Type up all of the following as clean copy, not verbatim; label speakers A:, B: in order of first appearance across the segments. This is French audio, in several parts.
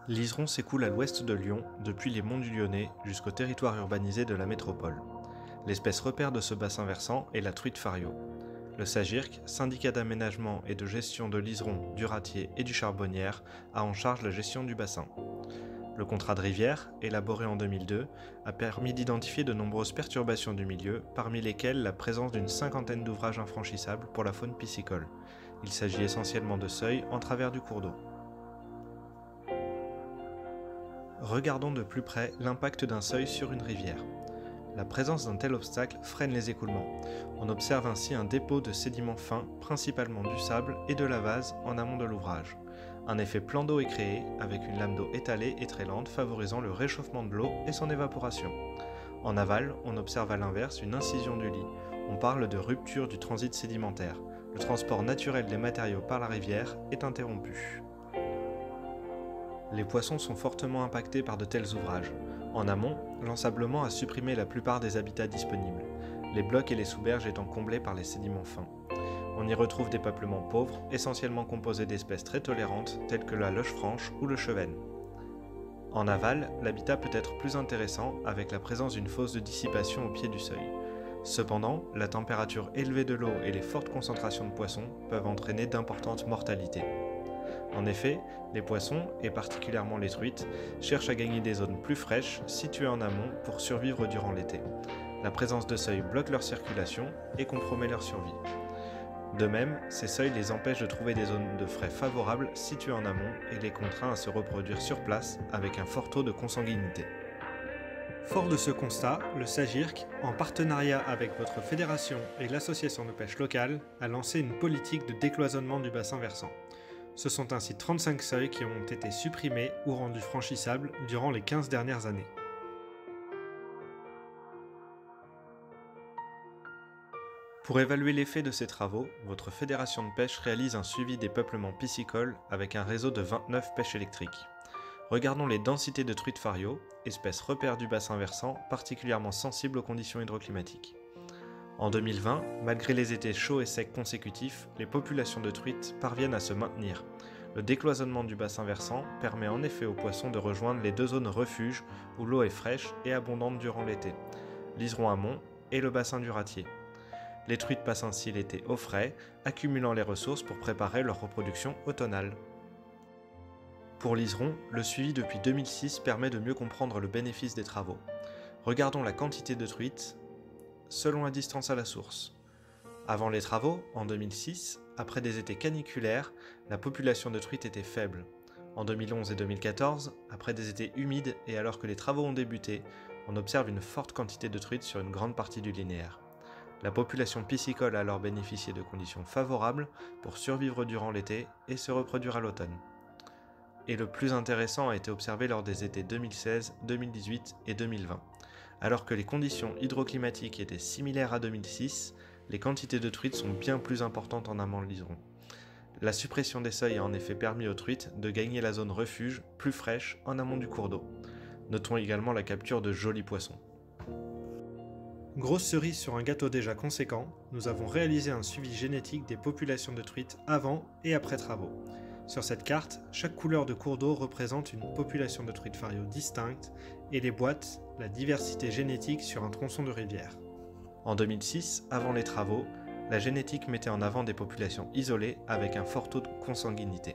A: L'Iseron s'écoule à l'ouest de Lyon, depuis les monts du Lyonnais jusqu'au territoire urbanisé de la métropole. L'espèce repère de ce bassin versant est la truite fario. Le SAGIRC, syndicat d'aménagement et de gestion de l'Iseron, du Ratier et du Charbonnière, a en charge la gestion du bassin. Le contrat de rivière, élaboré en 2002, a permis d'identifier de nombreuses perturbations du milieu, parmi lesquelles la présence d'une cinquantaine d'ouvrages infranchissables pour la faune piscicole. Il s'agit essentiellement de seuils en travers du cours d'eau. Regardons de plus près l'impact d'un seuil sur une rivière. La présence d'un tel obstacle freine les écoulements. On observe ainsi un dépôt de sédiments fins, principalement du sable et de la vase en amont de l'ouvrage. Un effet plan d'eau est créé, avec une lame d'eau étalée et très lente favorisant le réchauffement de l'eau et son évaporation. En aval, on observe à l'inverse une incision du lit. On parle de rupture du transit sédimentaire. Le transport naturel des matériaux par la rivière est interrompu. Les poissons sont fortement impactés par de tels ouvrages. En amont, l'ensablement a supprimé la plupart des habitats disponibles, les blocs et les sous-berges étant comblés par les sédiments fins. On y retrouve des peuplements pauvres, essentiellement composés d'espèces très tolérantes telles que la loche franche ou le chevenne. En aval, l'habitat peut être plus intéressant avec la présence d'une fosse de dissipation au pied du seuil. Cependant, la température élevée de l'eau et les fortes concentrations de poissons peuvent entraîner d'importantes mortalités. En effet, les poissons, et particulièrement les truites, cherchent à gagner des zones plus fraîches, situées en amont, pour survivre durant l'été. La présence de seuils bloque leur circulation et compromet leur survie. De même, ces seuils les empêchent de trouver des zones de frai favorables situées en amont et les contraint à se reproduire sur place avec un fort taux de consanguinité. Fort de ce constat, le SAGIRC, en partenariat avec votre fédération et l'association de pêche locale, a lancé une politique de décloisonnement du bassin versant. Ce sont ainsi 35 seuils qui ont été supprimés ou rendus franchissables durant les 15 dernières années. Pour évaluer l'effet de ces travaux, votre fédération de pêche réalise un suivi des peuplements piscicoles avec un réseau de 29 pêches électriques. Regardons les densités de truites fario, espèce repère du bassin versant particulièrement sensible aux conditions hydroclimatiques. En 2020, malgré les étés chauds et secs consécutifs, les populations de truites parviennent à se maintenir. Le décloisonnement du bassin versant permet en effet aux poissons de rejoindre les deux zones refuges où l'eau est fraîche et abondante durant l'été, l'Iseron amont et le bassin du Ratier. Les truites passent ainsi l'été au frais, accumulant les ressources pour préparer leur reproduction automnale. Pour l'Iseron, le suivi depuis 2006 permet de mieux comprendre le bénéfice des travaux. Regardons la quantité de truites selon la distance à la source. Avant les travaux, en 2006, après des étés caniculaires, la population de truites était faible. En 2011 et 2014, après des étés humides et alors que les travaux ont débuté, on observe une forte quantité de truites sur une grande partie du linéaire. La population piscicole a alors bénéficié de conditions favorables pour survivre durant l'été et se reproduire à l'automne. Et le plus intéressant a été observé lors des étés 2016, 2018 et 2020. Alors que les conditions hydroclimatiques étaient similaires à 2006, les quantités de truites sont bien plus importantes en amont de l'Iseron. La suppression des seuils a en effet permis aux truites de gagner la zone refuge, plus fraîche, en amont du cours d'eau. Notons également la capture de jolis poissons. Grosse cerise sur un gâteau déjà conséquent, nous avons réalisé un suivi génétique des populations de truites avant et après travaux. Sur cette carte, chaque couleur de cours d'eau représente une population de truites fario distincte et les boîtes, la diversité génétique sur un tronçon de rivière. En 2006, avant les travaux, la génétique mettait en avant des populations isolées avec un fort taux de consanguinité.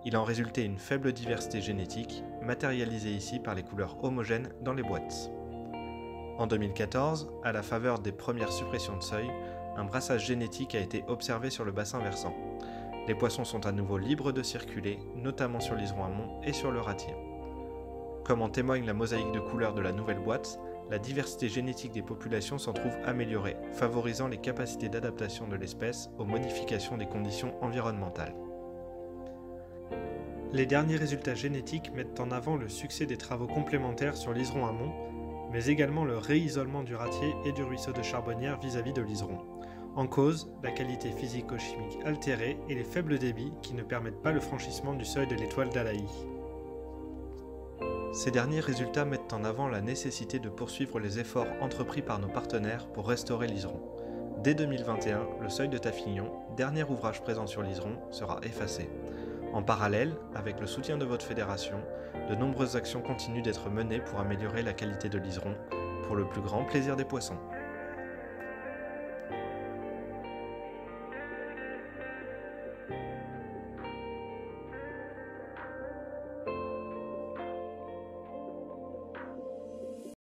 A: Il en résultait une faible diversité génétique, matérialisée ici par les couleurs homogènes dans les boîtes. En 2014, à la faveur des premières suppressions de seuil, un brassage génétique a été observé sur le bassin versant. Les poissons sont à nouveau libres de circuler, notamment sur l'Iseron amont et sur le Ratier. Comme en témoigne la mosaïque de couleurs de la nouvelle boîte, la diversité génétique des populations s'en trouve améliorée, favorisant les capacités d'adaptation de l'espèce aux modifications des conditions environnementales. Les derniers résultats génétiques mettent en avant le succès des travaux complémentaires sur l'Iseron amont, mais également le réisolement du Ratier et du ruisseau de Charbonnière vis-à-vis de l'Iseron. En cause, la qualité physico-chimique altérée et les faibles débits qui ne permettent pas le franchissement du seuil de l'étoile d'Alaï. Ces derniers résultats mettent en avant la nécessité de poursuivre les efforts entrepris par nos partenaires pour restaurer l'Iseron. Dès 2021, le seuil de Tafflignon, dernier ouvrage présent sur l'Iseron, sera effacé. En parallèle, avec le soutien de votre fédération, de nombreuses actions continuent d'être menées pour améliorer la qualité de l'Iseron, pour le plus grand plaisir des poissons.